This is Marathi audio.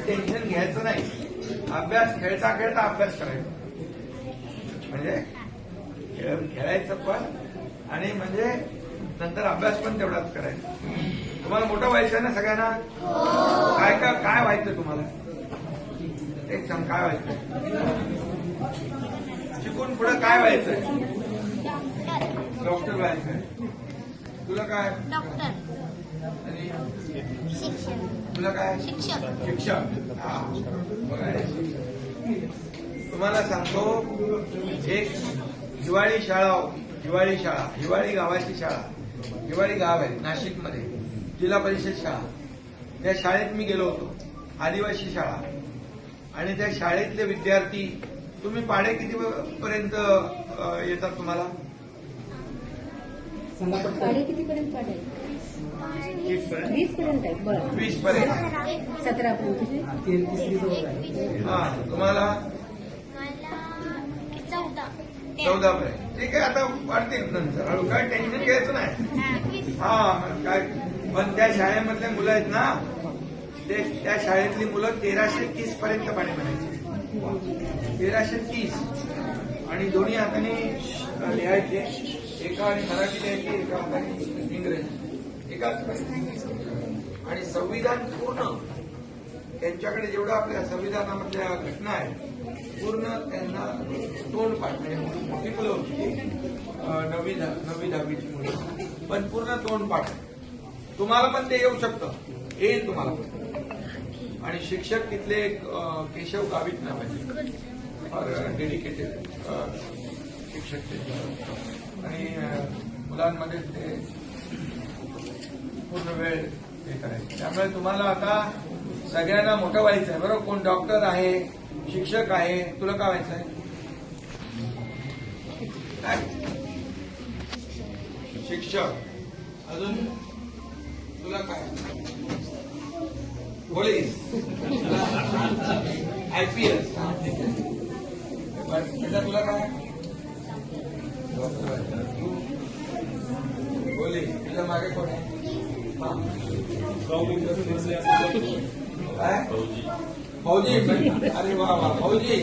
टेन्शन घ्यायचं नाही. अभ्यास खेळता खेळता अभ्यास करायचा, म्हणजे खेळायचं पण आणि म्हणजे नंतर अभ्यास पण तेवढाच करायचा. तुम्हाला मोठं व्हायचं ना सगळ्यांना? काय व्हायचं तुम्हाला? एक सांग, काय व्हायचं? शिकून पुढे काय व्हायचंय? डॉक्टर व्हायचंय. तुला काय? डॉक्टर. आणि शिक्षक. तुला काय? शिक्षक. शिक्षक. बघा, तुम्हाला सांगतो, एक हिवाळी शाळा होती. हिवाळी गावाची शाळा, हिवाळी गाव आहे नाशिकमध्ये, जिल्हा परिषद शाळा. त्या शाळेत मी गेलो होतो, आदिवासी शाळा. आणि त्या शाळेतले विद्यार्थी, तुम्ही पाढे किती पर्यंत येतात तुम्हाला? पाढे कितीपर्यंत पाढे? 20 पर्यंत आहे. बरं, 20 पर्यंत. 17 पर्यंत. हा, तुम्हाला? 14 पर्यंत. ठीक आहे, आता वाढतील नंतर हळू. काय टेन्शन घ्यायचं नाही. हा, काय पण त्या शाळेमधले मुलं आहेत ना, ते त्या शाळेतली मुलं 1330 पर्यंत पाणी म्हणायचे. 1330. आणि दोन्ही हाताने लिहायचे, एका आणि मराठी लिहायची, एका हाताने इंग्रजी, एकाच पर्यंत. आणि संविधान पूर्ण त्यांच्याकडे जेवढं आपल्या संविधानामधल्या घटना आहेत पूर्ण त्यांना तोंडपाठ, म्हणजे मोठी मुलं होती, 9वी 10वीची मुलं, पण पूर्ण तोंडपाठ. तुम्हाला पण ते येऊ शकतं, येईल तुम्हाला पण. आणि शिक्षक तिथले केशव गावित नावाचे और डेडिकेटेड शिक्षक ते, आणि मुलांमध्ये ते पूर्ण वेळ हे करायचे. त्यामुळे तुम्हाला आता सगळ्यांना मोठं व्हायचं आहे, बरोबर? कोण डॉक्टर आहे, शिक्षक आहे. तुला काय व्हायचं आहे? काय? शिक्षक. अजून तुला काय? Police, IPS. तुला काय? पोलीस. तुझ्या मागे कोण आहे? काय? फौजी. अरे वा वा, फौजी.